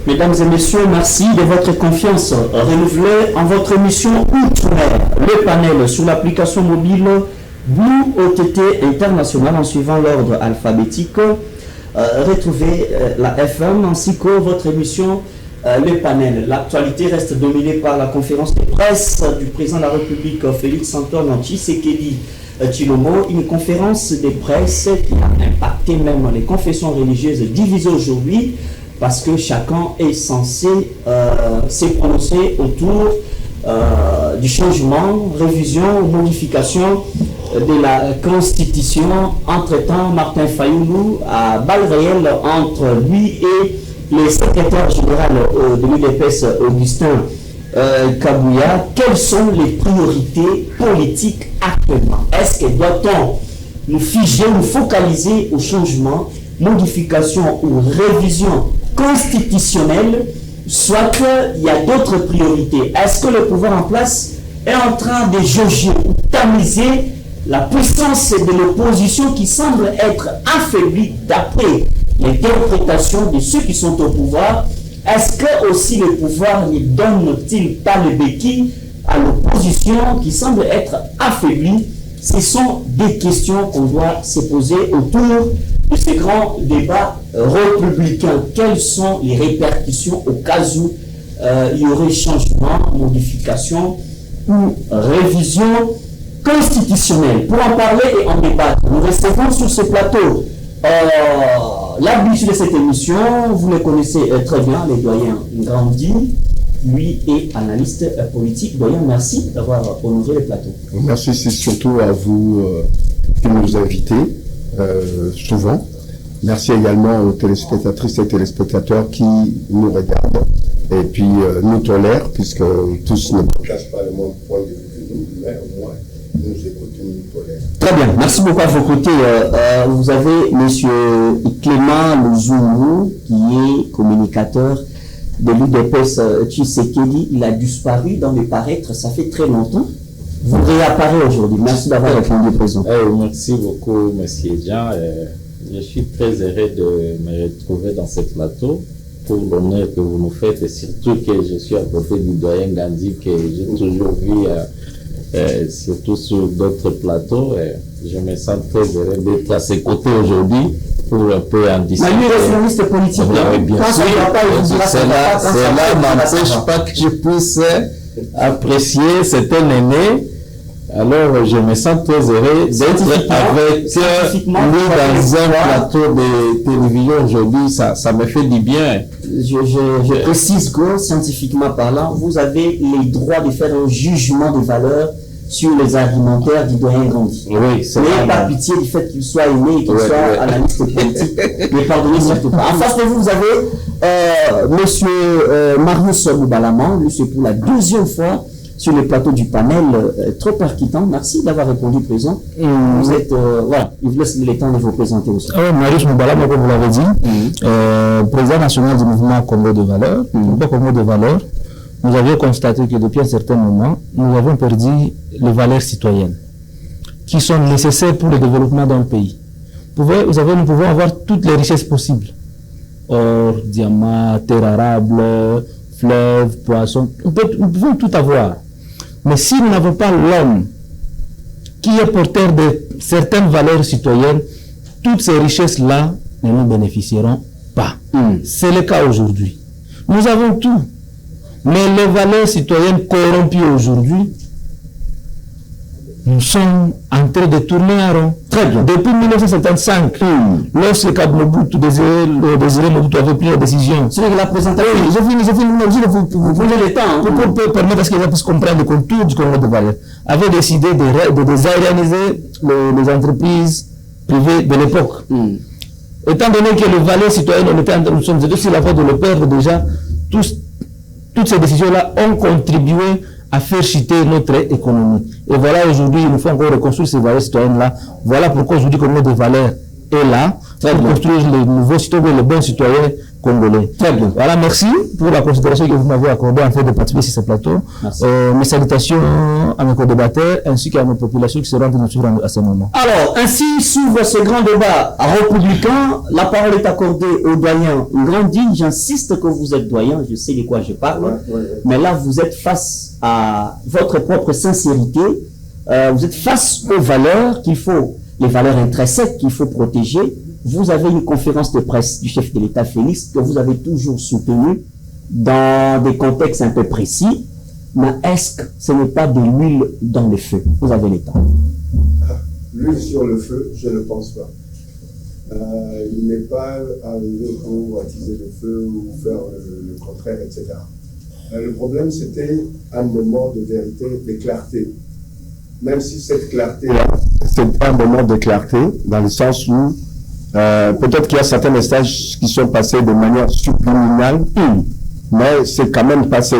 Mesdames et messieurs, merci de votre confiance renouvelée en votre émission Outre-mer, le panel sur l'application mobile Blue OTT International en suivant l'ordre alphabétique. Retrouvez la FM ainsi que votre émission le panel. L'actualité reste dominée par la conférence de presse du président de la République Félix-Antoine Tshisekedi Tshilombo, une conférence de presse qui a impacté même les confessions religieuses divisées aujourd'hui parce que chacun est censé se prononcer autour du changement, révision, modification de la Constitution. Entre-temps, Martin Fayoulou a balle réelle entre lui et le secrétaire général de l'UDPS, Augustin Kabouya. Quelles sont les priorités politiques actuellement? Est-ce que doit-on nous figer, nous focaliser au changement, modification ou révision constitutionnelle, soit qu'il y a d'autres priorités? Est-ce que le pouvoir en place est en train de jauger ou tamiser la puissance de l'opposition qui semble être affaiblie d'après l'interprétation de ceux qui sont au pouvoir? Est-ce que aussi le pouvoir ne donne-t-il pas le béquille à l'opposition qui semble être affaiblie? Ce sont des questions qu'on doit se poser autour de ces grands débats républicains. Quelles sont les répercussions au cas où il y aurait changement, modification ou révision constitutionnelle? Pour en parler et en débattre, nous recevons sur ce plateau l'habitude de cette émission, vous le connaissez très bien, le doyen Grandi, lui est analyste politique. Doyen, merci d'avoir honoré le plateau. Merci, c'est surtout à vous qui nous invitez souvent. Merci également aux téléspectatrices et téléspectateurs qui nous regardent et puis nous tolèrent, puisque tous ne partagent pas le même point de vue que nous, mais au moins nous écoutons, nous tolèrent. Très bien, merci beaucoup à vos côtés. Vous avez M. Clément Luzumu, qui est communicateur de l'UDPS Tshisekedi. Il a disparu dans les paraîtres, ça fait très longtemps. Vous réapparez aujourd'hui. Merci d'avoir répondu présent. Merci beaucoup, M. Jean. Je suis très heureux de me retrouver dans ce plateau pour l'honneur que vous nous faites, et surtout que je suis à côté du doyen Gandhi que j'ai toujours vu, surtout sur d'autres plateaux. Je me sens très heureux d'être à ses côtés aujourd'hui pour un peu en discuter. Mais lui, réformiste politique, oui, bien sûr. Cela n'empêche pas que je puisse apprécier cet aîné. Alors, je me sens très heureux d'être avec lui dans un plateau de télévision aujourd'hui. Ça me fait du bien. Je précise que, scientifiquement parlant, vous avez les droits de faire un jugement de valeur sur les argumentaires du doyen Grandi. Oui, c'est n'ayez pas pitié du fait qu'il soit aimé et qu'il soit analyste politique. Mais pardonnez surtout pas. En face de vous, vous avez monsieur Marius Moubalaman. Lui, c'est pour la deuxième fois sur le plateau du panel, trop percutant. Merci d'avoir répondu présent. Vous êtes, voilà, il vous laisse le temps de vous présenter aussi. Marius Moubalaman, comme vous l'avez dit, président national du mouvement Congo de Valeurs. Congo de Valeurs, nous avions constaté que depuis un certain moment, nous avons perdu les valeurs citoyennes qui sont nécessaires pour le développement d'un pays. Nous pouvons avoir toutes les richesses possibles. Or, diamants, terres arables, fleuves, poissons, nous pouvons tout avoir. Mais si nous n'avons pas l'homme qui est porteur de certaines valeurs citoyennes, toutes ces richesses-là ne nous bénéficieront pas. C'est le cas aujourd'hui. Nous avons tout. Mais les valeurs citoyennes corrompues aujourd'hui, nous sommes en train de tourner en rond. Très bien. Depuis 1975, lorsque Mobutu Désiré Mobutu avait pris la décision. C'est la présentation. J'ai fini, vous prenez le temps pour permettre à ce qu'ils puissent comprendre le contour du Congo de Valeurs. Avait décidé de désaérianiser les entreprises privées de l'époque. Étant donné que les valeurs citoyennes, nous sommes sur la voie de le perdre déjà, toutes ces décisions-là ont contribué à faire chuter notre économie. Et voilà, aujourd'hui, il nous faut encore reconstruire ces valeurs citoyennes-là. Voilà pourquoi aujourd'hui, Congo de Valeurs est là, pour construire les nouveaux citoyens, les bons citoyens congolais. Très bien. Voilà, merci pour la considération que vous m'avez accordée en fait de participer sur ce plateau. Mes salutations à mes co-débatteurs ainsi qu'à nos populations qui seront de nous suivre à ce moment. Alors, ainsi s'ouvre ce grand débat républicain. La parole est accordée au doyen Grandi. J'insiste que vous êtes doyen, je sais de quoi je parle. Mais là, vous êtes face à votre propre sincérité. Vous êtes face aux valeurs qu'il faut, les valeurs intrinsèques qu'il faut protéger. Vous avez une conférence de presse du chef de l'État Félix que vous avez toujours soutenue dans des contextes un peu précis. Mais est-ce que ce n'est pas de l'huile dans le feu? Vous avez l'État. L'huile sur le feu, je ne pense pas. Il n'est pas arrivé pour attiser le feu ou faire le contraire, etc. Le problème, c'était un moment de vérité, de clarté. Même si cette clarté-là, c'est pas un moment de clarté, dans le sens où peut-être qu'il y a certains messages qui sont passés de manière subliminale, mais c'est quand même passé.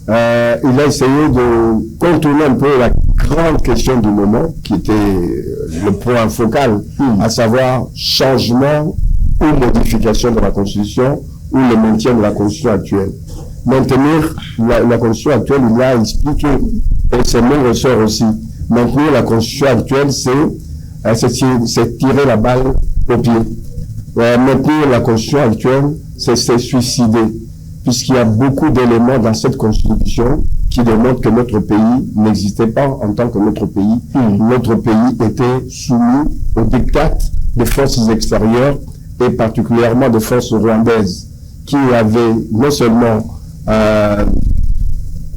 Il a essayé de contourner un peu la grande question du moment, qui était le point focal, à savoir changement ou modification de la Constitution, ou le maintien de la Constitution actuelle. Maintenir la Constitution actuelle, il l'a expliqué, et ce mot ressort aussi. Maintenir la Constitution actuelle, c'est tirer la balle au pied. Maintenir la Constitution actuelle, c'est se suicider, puisqu'il y a beaucoup d'éléments dans cette Constitution qui démontrent que notre pays n'existait pas en tant que notre pays. Notre pays était soumis au diktat des forces extérieures et particulièrement des forces rwandaises qui avaient non seulement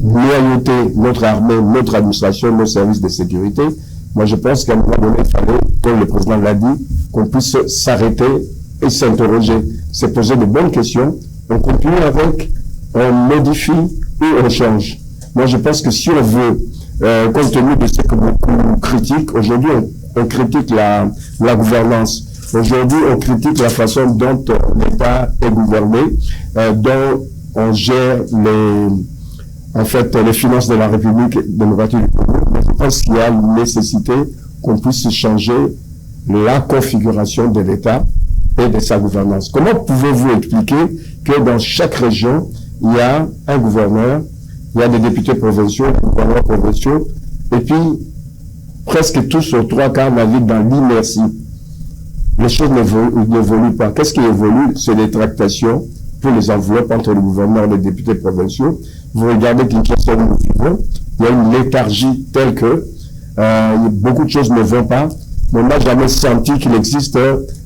loyauté notre armée, notre administration, nos services de sécurité. Moi, je pense qu'à un moment donné, il fallait, comme le président l'a dit, qu'on puisse s'arrêter et s'interroger, se poser de bonnes questions. On continue avec, on modifie ou on change. Moi, je pense que si on veut, compte tenu de ce que beaucoup critiquent, aujourd'hui, on critique la gouvernance. Aujourd'hui, on critique la façon dont l'État est gouverné, dont on gère les finances de la République démocratique du Congo. Mais je pense qu'il y a une nécessité qu'on puisse changer la configuration de l'État et de sa gouvernance. Comment pouvez-vous expliquer que dans chaque région, il y a un gouverneur, il y a des députés provinciaux, des gouverneurs provinciaux, et puis presque tous aux trois quarts naviguent dans l'inertie. Les choses n'évoluent pas. Qu'est-ce qui évolue? C'est les tractations pour les enveloppes entre les gouverneurs et les députés provinciaux. Vous regardez Kinshasa où nous vivons, il y a une léthargie telle que beaucoup de choses ne vont pas. On n'a jamais senti qu'il existe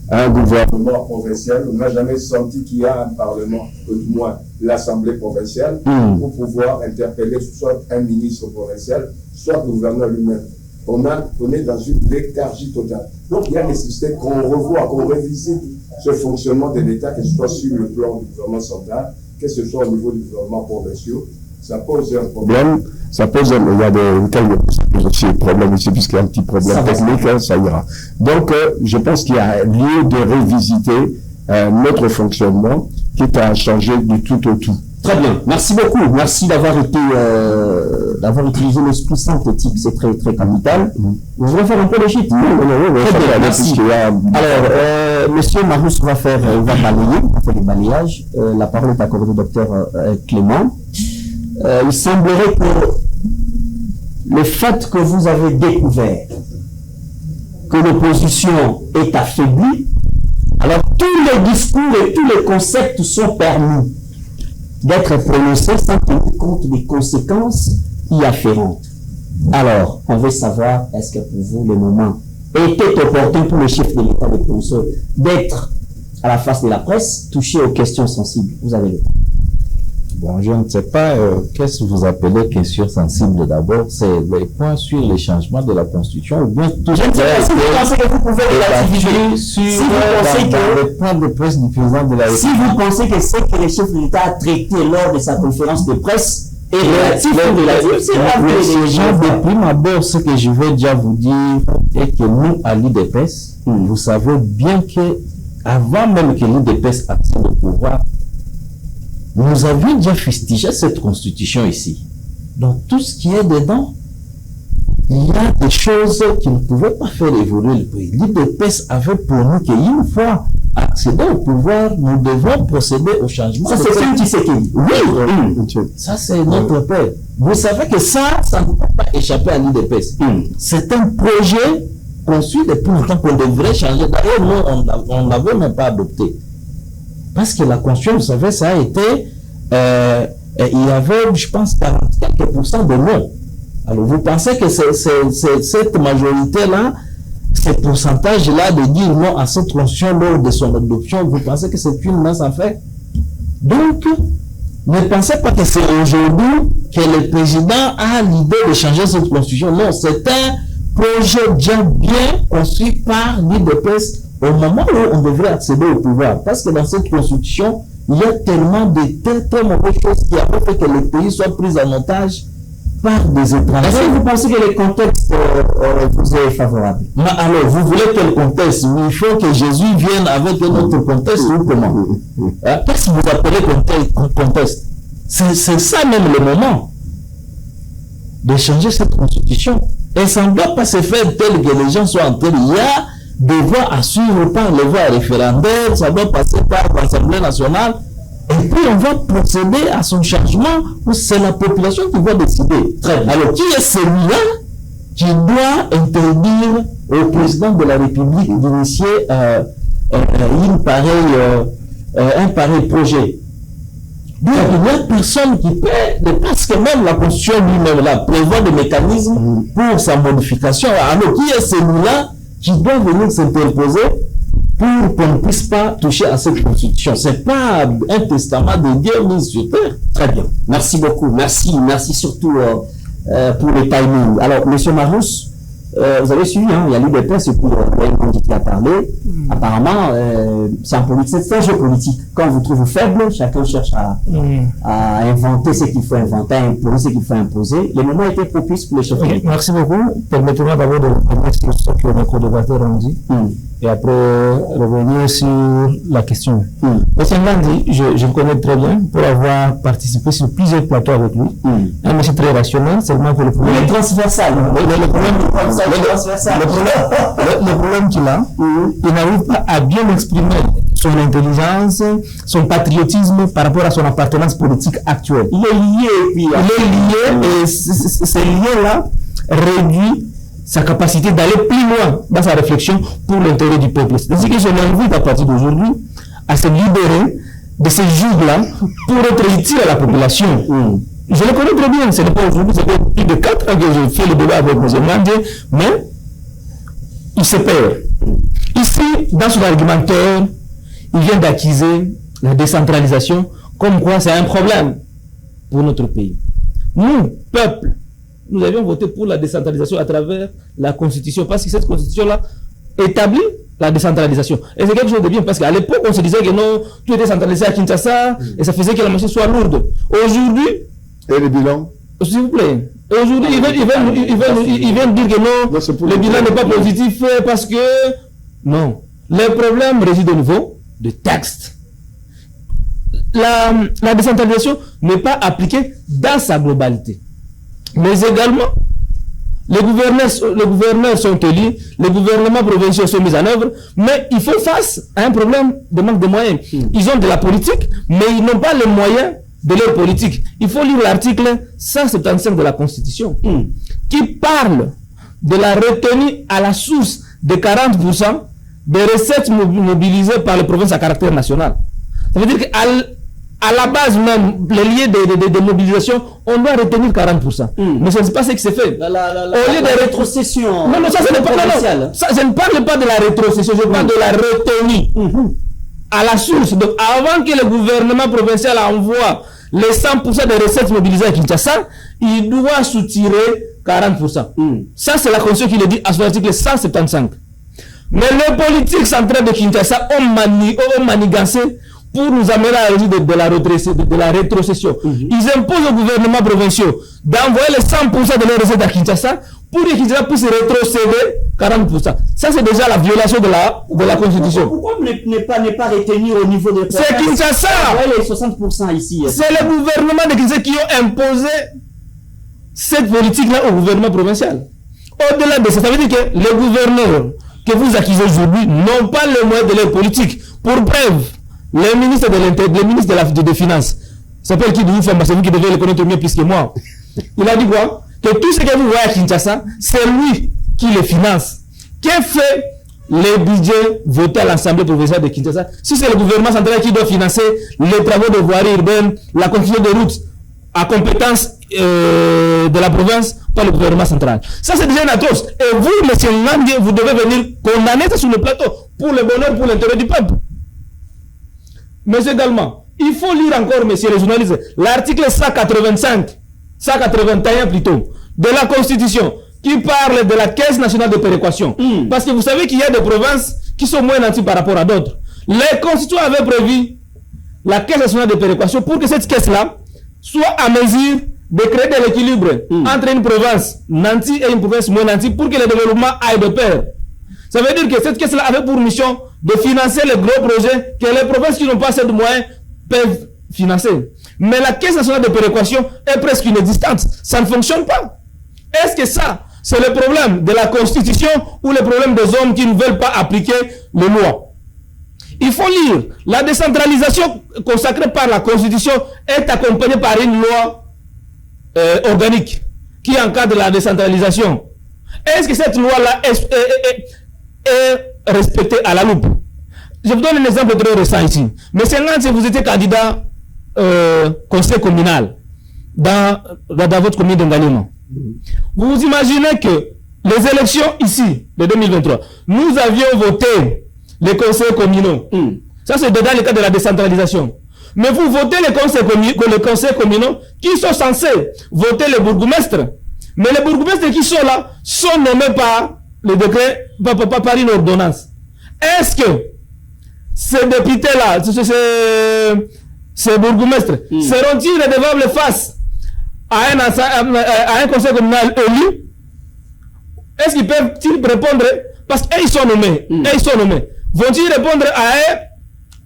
un gouvernement provincial, on n'a jamais senti qu'il y a un parlement, ou du moins l'Assemblée provinciale, pour pouvoir interpeller soit un ministre provincial, soit le gouverneur lui-même. On est dans une léthargie totale. Donc il y a nécessité qu'on revoie, qu'on revisite ce fonctionnement de l'État, que ce soit sur le plan du gouvernement central, que ce soit au niveau du gouvernement provincial. Ça pose un problème. Il y a des problèmes ici, puisqu'il y a un petit problème technique, ça ira. Donc, je pense qu'il y a lieu de révisiter notre fonctionnement, quitte à changer du tout au tout. Très bien. Merci beaucoup. Merci d'avoir utilisé l'esprit synthétique. C'est très, très capital. Vous voulez faire un peu légitime? Oui, très bien. Merci. Alors, monsieur Marius va balayer, on fait le balayage. La parole est accordée au docteur Clément. Il semblerait que le fait que vous avez découvert que l'opposition est affaiblie, alors tous les discours et tous les concepts sont permis d'être prononcés sans tenir compte des conséquences y afférentes. Alors, on veut savoir, est-ce que pour vous, le moment était opportun pour le chef de l'État de Ponceau d'être à la face de la presse, touché aux questions sensibles? Vous avez le temps. Bon, je ne sais pas qu'est-ce que vous appelez question sensible d'abord. C'est les points sur les changements de la Constitution ou bien tout ça. Je ne sais pas si vous pensez que vous pouvez relativiser sur le point de presse du président de la République. Si vous pensez que ce que le chef de l'État a traité lors de sa conférence de presse est relatif ou relatif, c'est pas de prime abord, ce que je vais déjà vous dire est que nous, à l'IDPS, vous savez bien que avant même que l'IDPS accède au pouvoir, nous avions déjà fustigé cette constitution ici. Donc tout ce qui est dedans, il y a des choses qui ne pouvaient pas faire évoluer le pays. L'IDPS avait pour nous qu'une fois accéder au pouvoir, nous devons procéder au changement. Ça, c'est ce qui s'est dit. Oui, ça c'est notre père. Vous savez que ça ne peut pas échapper à l'IDPS. C'est un projet conçu depuis longtemps qu'on devrait changer. D'ailleurs, nous, on ne l'avait même pas adopté. Parce que la Constitution, vous savez, ça a été... il y avait, je pense, 40% de non. Alors, vous pensez que cette majorité-là, ce pourcentage-là de dire non à cette Constitution lors de son adoption, vous pensez que c'est une mince affaire? Donc, ne pensez pas que c'est aujourd'hui que le président a l'idée de changer cette Constitution. Non, c'est un projet déjà bien construit par l'IDPS au moment où on devrait accéder au pouvoir. Parce que dans cette Constitution, il y a tellement de très mauvaises choses qui ont fait que le pays soit pris en otage par des étrangers. Est-ce que vous pensez que le contexte vous est favorable? Alors, vous voulez quel contexte? Il faut que Jésus vienne avec un autre contexte ou comment? Qu'est-ce que vous appelez contexte? C'est ça même le moment de changer cette constitution. Et ça ne doit pas se faire tel que les gens soient entrés. Il y a des voies à suivre par les voies référendaires, ça doit passer par l'Assemblée nationale. Et puis on va procéder à son changement où c'est la population qui va décider. Très bien. Alors qui est celui-là qui doit interdire au président de la République d'initier un pareil projet? Donc il n'y a personne qui peut, parce que même la Constitution lui-même là prévoit des mécanismes pour sa modification. Alors qui est celui-là qui doit venir s'interposer pour qu'on ne puisse pas toucher à cette constitution? C'est pas un testament de Dieu mis sur terre. Très bien. Merci beaucoup. Merci surtout pour le timing. Alors, M. Marous, vous avez suivi, il y a l'IDPS et puis il qui a parlé. Apparemment, c'est un jeu politique. Quand on vous trouve faible, chacun cherche à inventer ce qu'il faut inventer, à imposer ce qu'il faut imposer. Le moment était propice pour les chefs. Okay, merci beaucoup. Permettez-moi d'abord de remercier ce que mes co-débatteurs ont dit et après revenir sur la question. Monsieur Ngandi, je le connais très bien pour avoir participé sur plusieurs plateaux avec lui. Un monsieur très rationnel, seulement que le problème... Il est transversal. Le problème qu'il a, il n'arrive pas à bien exprimer son intelligence, son patriotisme par rapport à son appartenance politique actuelle. Il est lié, et ce lien-là réduit sa capacité d'aller plus loin dans sa réflexion pour l'intérêt du peuple. C'est-à-dire que je l'invite à partir d'aujourd'hui à se libérer de ces juges-là pour être utile à la population. Je le connais très bien, ce n'est pas aujourd'hui, ça fait plus de 4 ans que je fais le débat avec M. Mandé, mais il se perd. Ici, dans son argumentaire, il vient d'accuser la décentralisation comme quoi c'est un problème pour notre pays. Nous, peuple, nous avions voté pour la décentralisation à travers la Constitution, parce que cette Constitution-là établit la décentralisation. Et c'est quelque chose de bien, parce qu'à l'époque, on se disait que non, tout était centralisé à Kinshasa, et ça faisait que la machine soit lourde. Aujourd'hui... Et le bilan? S'il vous plaît. Aujourd'hui, ils veulent dire que non, le bilan n'est pas positif parce que... Non. Le problème réside au niveau de texte. La décentralisation n'est pas appliquée dans sa globalité. Mais également, les gouverneurs sont élus, les gouvernements provinciaux sont mis en œuvre, mais ils font face à un problème de manque de moyens. Ils ont de la politique, mais ils n'ont pas les moyens de leur politique. Il faut lire l'article 175 de la Constitution qui parle de la retenue à la source de 40% des recettes mobilisées par les provinces à caractère national. Ça veut dire qu'à la base même, les liens de mobilisation, on doit retenir 40%. Mais ce n'est pas ce qui s'est fait. Au lieu de rétrocession. Non, ça, n'est pas, ça, je ne parle pas de la rétrocession, je parle de la retenue à la source. Donc, avant que le gouvernement provincial envoie les 100% des recettes mobilisées à Kinshasa, il doit soutirer 40%. Ça, c'est la Constitution qui le dit à son article 175. Mais les politiques centrales de Kinshasa ont manigancé pour nous amener à la de la rétrocession. Ils imposent aux gouvernements provinciaux d'envoyer les 100% de leurs recettes à Kinshasa pour que Kinshasa puisse rétrocéder 40%. Ça, c'est déjà la violation de la Constitution. Pourquoi ne pas retenir au niveau des... C'est Kinshasa. Les 60% ici. C'est le gouvernement de Kinshasa qui ont imposé cette politique-là au gouvernement provincial. Au-delà de ça, ça veut dire que les gouverneurs que vous accusez aujourd'hui n'ont pas les moyens de leur politique Pour preuve, le ministre des Finances s'appelle qui c'est vous qui devez le connaître mieux plus que moi. Il a dit quoi? Que tout ce que vous voyez à Kinshasa, c'est lui qui les finance. Qu'est fait les budgets votés à l'Assemblée provinciale de Kinshasa? Si c'est le gouvernement central qui doit financer les travaux de voirie urbaine, la construction de routes à compétence de la province par le gouvernement central. Ça, c'est déjà une atroce. Et vous, monsieur Ngambi, vous devez venir condamner ça sur le plateau pour le bonheur, pour l'intérêt du peuple. Mais également, il faut lire encore, messieurs les journalistes, l'article 181 plutôt, de la Constitution, qui parle de la Caisse nationale de péréquation. Parce que vous savez qu'il y a des provinces qui sont moins nantis par rapport à d'autres. Les constituants avaient prévu la Caisse nationale de péréquation pour que cette caisse-là soit à mesure de créer de l'équilibre entre une province nantie et une province moins nantie pour que le développement aille de pair. Ça veut dire que cette caisse-là avait pour mission de financer les gros projets que les provinces qui n'ont pas assez de moyens peuvent financer. Mais la Caisse nationale de péréquation est presque inexistante. Ça ne fonctionne pas. Est-ce que ça, c'est le problème de la Constitution ou le problème des hommes qui ne veulent pas appliquer les lois? Il faut lire. La décentralisation consacrée par la Constitution est accompagnée par une loi organique qui encadre la décentralisation. Est-ce que cette loi-là est respectée à la loupe? Je vous donne un exemple très récent ici. Monsieur Ngant, si vous étiez candidat conseil communal dans votre commune d'Engalima, vous imaginez que les élections ici de 2023, nous avions voté les conseils communaux. Ça, c'est dans le cadre de la décentralisation. Mais vous votez les conseils communaux qui sont censés voter les bourgmestres. Mais les bourgmestres qui sont là sont nommés par le décret, par une ordonnance. Est-ce que ces députés-là, ces bourgmestres, seront-ils redevables face à un conseil communal élu? Est-ce qu'ils peuvent-ils répondre? Parce qu'ils sont nommés. Vont-ils répondre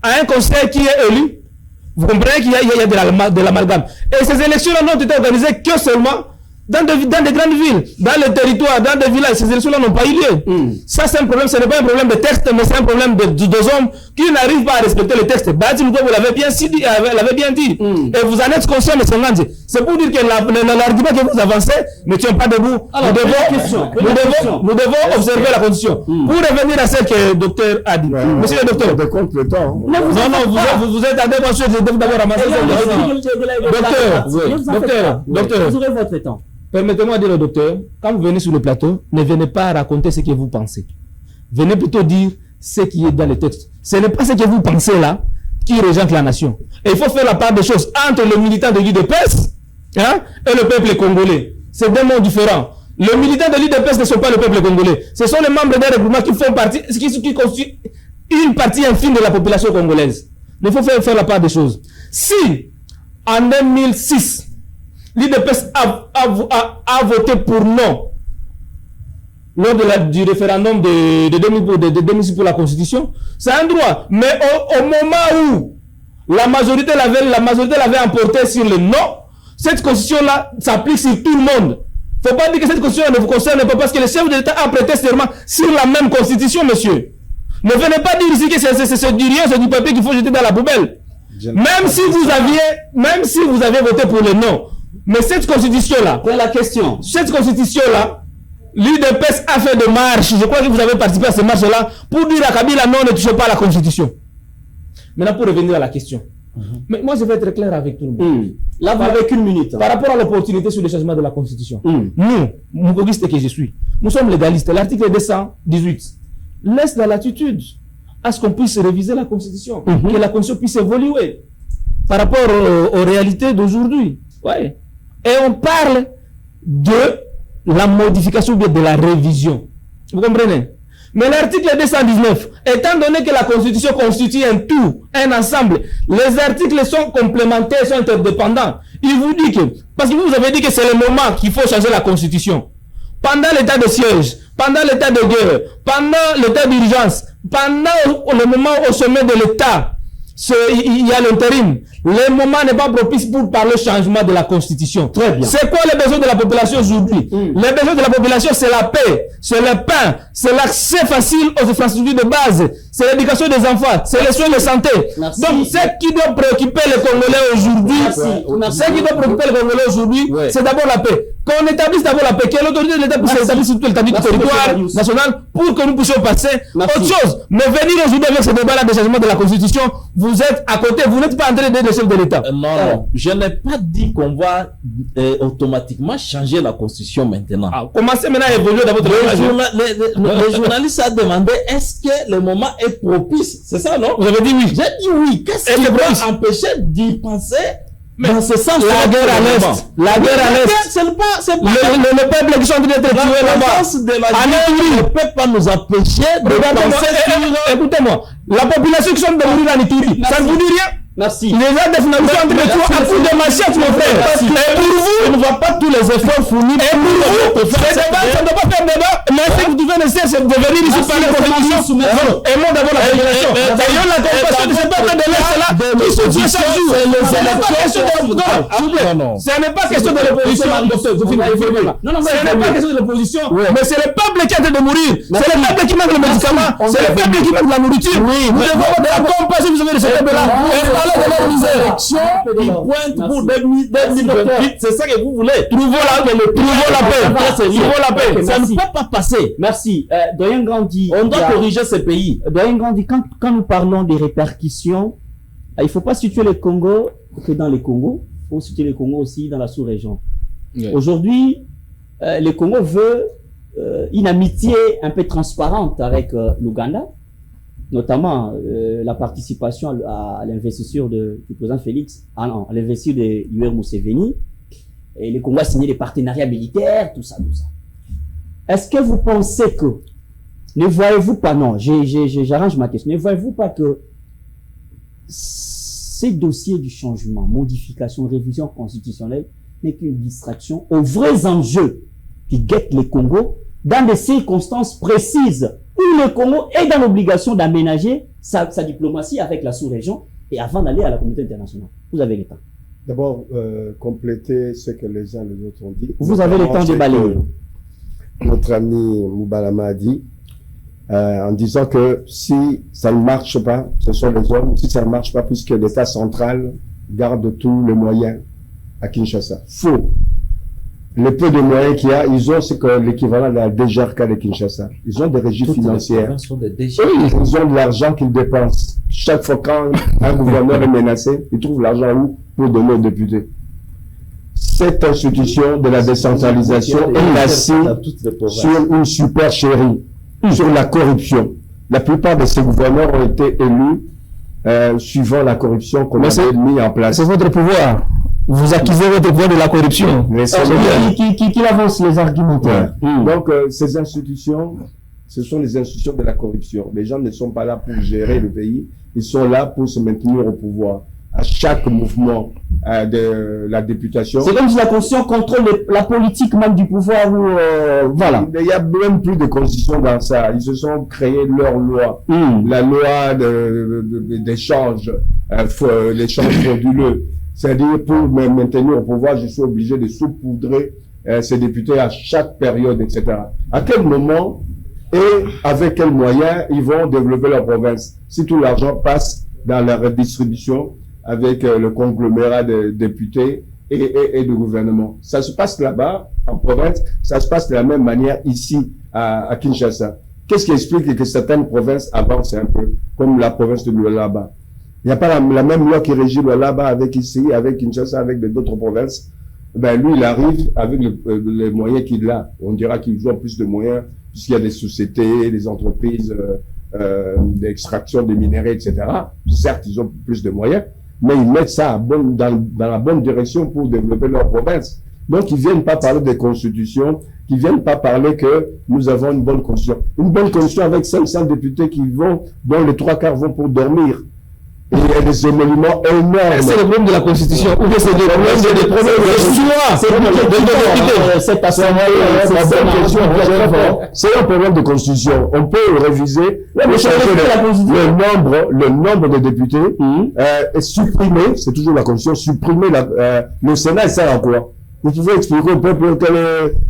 à un conseil qui est élu? Vous comprenez qu'il y a de l'amalgame. Et ces élections-là n'ont été organisées que seulement dans des grandes villes, dans les territoires, dans des villages. Ces élections-là n'ont pas eu lieu. Ça, c'est un problème. Ce n'est pas un problème de texte, mais c'est un problème de hommes qui n'arrivent pas à respecter le texte. Bati Mouko, vous l'avez bien dit. Et vous en êtes conscient, M. Ngandji. C'est pour dire que l'argument que vous avancez ne tient pas debout. Alors, nous devons observer la condition. Pour revenir à ce que le docteur a dit. Monsieur le docteur. De compte le temps. Non, vous êtes à deux choses. Je dois d'abord ramasser docteur. Vous aurez votre temps. Permettez-moi de dire au docteur, quand vous venez sur le plateau, ne venez pas raconter ce que vous pensez. Venez plutôt dire ce qui est dans le texte. Ce n'est pas ce que vous pensez là qui régente la nation. Et il faut faire la part des choses entre le militant de l'UDPS et le peuple congolais. C'est deux mondes différents. Les militants de l'UDPS ne sont pas le peuple congolais. Ce sont les membres d'un regroupement qui font partie, qui constituent une partie infime de la population congolaise. Il faut faire la part des choses. Si, en 2006, l'UDPS a voté pour non lors du référendum de 2006 pour la Constitution, c'est un droit. Mais au moment où la majorité l'avait emporté sur le non, cette Constitution-là s'applique sur tout le monde. Il ne faut pas dire que cette Constitution ne vous concerne pas parce que le chef de l'État a prêté serment sur la même Constitution, monsieur. Ne venez pas dire ici que c'est du rien, c'est du papier qu'il faut jeter dans la poubelle. Même si vous avez voté pour le non. Mais cette constitution-là, c'est la question. Cette constitution-là, l'UDPS a fait des marches. Je crois que vous avez participé à ces marches-là pour dire à Kabila non, ne touchez pas à la constitution. Maintenant, pour revenir à la question. Mais moi, je vais être clair avec tout le monde. Là, vous avez qu'une minute. Par rapport à l'opportunité sur le changement de la constitution, nous, mougogiste que je suis, nous sommes légalistes. L'article 218 laisse la latitude à ce qu'on puisse réviser la constitution, que la constitution puisse évoluer par rapport aux réalités d'aujourd'hui. Ouais. Et on parle de la modification ou bien de la révision. Vous comprenez? Mais l'article 219, étant donné que la Constitution constitue un tout, un ensemble, les articles sont complémentaires, sont interdépendants. Il vous dit que, parce que vous avez dit que c'est le moment qu'il faut changer la Constitution. Pendant l'état de siège, pendant l'état de guerre, pendant l'état d'urgence, pendant le moment au sommet de l'État, il y a l'intérim. le moment n'est pas propice pour parler changement de la constitution. Très bien. C'est quoi les besoins de la population aujourd'hui? Les besoins de la population, c'est la paix, c'est le pain, c'est l'accès facile aux infrastructures de base, c'est l'éducation des enfants, c'est les soins de santé. Merci. Donc, ce qui doit préoccuper les Congolais aujourd'hui, ce qui doit préoccuper les Congolais aujourd'hui, c'est d'abord la paix. Qu'on établisse d'abord la paix, que l'autorité de l'État puisse établir sur tout l'étendue du territoire national pour que nous puissions passer autre chose. Mais venir aujourd'hui avec ce débat-là de changement de la Constitution, vous êtes à côté, vous n'êtes pas en train d'aider le chef de l'État. Non, je n'ai pas dit qu'on va automatiquement changer la Constitution maintenant. Commencez maintenant à évoluer dans votre Le journaliste a demandé est-ce que le moment est propice? C'est ça, non? Vous avez dit oui. J'ai dit oui. Qu'est-ce qui va empêcher d'y penser? Dans ce sens, la guerre à l'Est. La guerre à l'Est. C'est pas le peuple qui sont en train d'être tués là-bas. Ne peut pas nous empêcher de penser. Écoutez-moi. La population qui sont de mourir en Ituri, ça ne vous dit rien? Merci. Les gens de finalement sont en train de tuer à coup de machette, mon frère. Et pour vous, on ne voit pas tous les efforts fournis. Et pour vous, ça ne doit pas faire débat. Mais ce que vous devez laisser, c'est de venir ici parler de constitution. Et moi d'abord la population. Ayons la compassion de ce peuple de l'Est là, qui se tue chaque jour. Ce n'est pas question de l'opposition. Ce n'est pas question de l'opposition. Mais c'est le peuple qui est en train de mourir. C'est le peuple qui manque le médicament. C'est le peuple qui manque la nourriture. Nous devons avoir de la compassion vis-à-vis de ce peuple-là. Qui pointe pour 2028, c'est ça que vous voulez. Trouvons la paix. Ça ne peut pas passer. Merci. Doyen Grandi. On doit corriger ces pays. Doyen Grandi, quand nous parlons des répercussions, il ne faut pas situer le Congo que dans les Congos. Il faut situer le Congo aussi dans la sous-région. Aujourd'hui, le Congo veut une amitié un peu transparente avec l'Ouganda, notamment la participation à l'investiture du président Félix, à l'investiture de Yoweri Museveni, et le Congo a signé des partenariats militaires, tout ça. Est-ce que vous pensez que, ne voyez-vous pas, non, j'arrange ma question, ne voyez-vous pas que ces dossiers du changement, modification, révision constitutionnelle, n'est qu'une distraction aux vrais enjeux qui guettent le Congo dans des circonstances précises où le Congo est dans l'obligation d'aménager sa diplomatie avec la sous-région et avant d'aller à la communauté internationale. Vous avez le temps. D'abord, compléter ce que les uns et les autres ont dit. Vous avez le temps de balayer. Notre ami Moubalama a dit, en disant que si ça ne marche pas, ce sont les hommes, si ça ne marche pas, puisque l'État central garde tous les moyens à Kinshasa. Faux. Le peu de moyens qu'il y a, ils ont ce que l'équivalent de la DGRK de Kinshasa. Ils ont des régies financières. Ils ont de l'argent qu'ils dépensent. Chaque fois quand un gouverneur est menacé, ils trouvent l'argent où pour donner aux députés. Cette institution de la décentralisation est assise sur une supercherie, sur la corruption. La plupart de ces gouverneurs ont été élus suivant la corruption qu'on a mis en place. C'est votre pouvoir. Vous accusez votre pouvoir de la corruption. Qui avance les argumentaires. Donc, ces institutions, ce sont les institutions de la corruption. Les gens ne sont pas là pour gérer le pays. Ils sont là pour se maintenir au pouvoir. À chaque mouvement de la députation. C'est comme si la Constitution contrôle la politique même du pouvoir. Voilà. Il n'y a même plus de constitution dans ça. Ils se sont créés leur loi. La loi d'échange, l'échange frauduleux. C'est-à-dire, pour me maintenir au pouvoir, je suis obligé de saupoudrer ces députés à chaque période, etc. À quel moment et avec quels moyens ils vont développer leur province si tout l'argent passe dans la redistribution avec le conglomérat de députés et de gouvernement. Ça se passe là-bas, en province, ça se passe de la même manière ici, à Kinshasa. Qu'est-ce qui explique que certaines provinces avancent un peu, comme la province de Lualaba? Il n'y a pas la même loi qui régit Lualaba avec ici, avec Kinshasa, avec d'autres provinces. Ben, lui, il arrive avec les moyens qu'il a. On dira qu'il joue plus de moyens, puisqu'il y a des sociétés, des entreprises d'extraction des minéraux, etc. Certes, ils ont plus de moyens, mais ils mettent ça dans la bonne direction pour développer leur province. Donc, ils viennent pas parler de constitution, ils viennent pas parler que nous avons une bonne constitution. Une bonne constitution avec 500 députés dont les 3/4 vont pour dormir. il y a des émoluments énormes. C'est le problème de la Constitution. Ou bien c'est des problèmes de choix. C'est un problème de Constitution. On peut réviser le nombre de députés, supprimer, c'est toujours la Constitution, supprimer le Sénat, il sert à quoi? Vous pouvez expliquer au peuple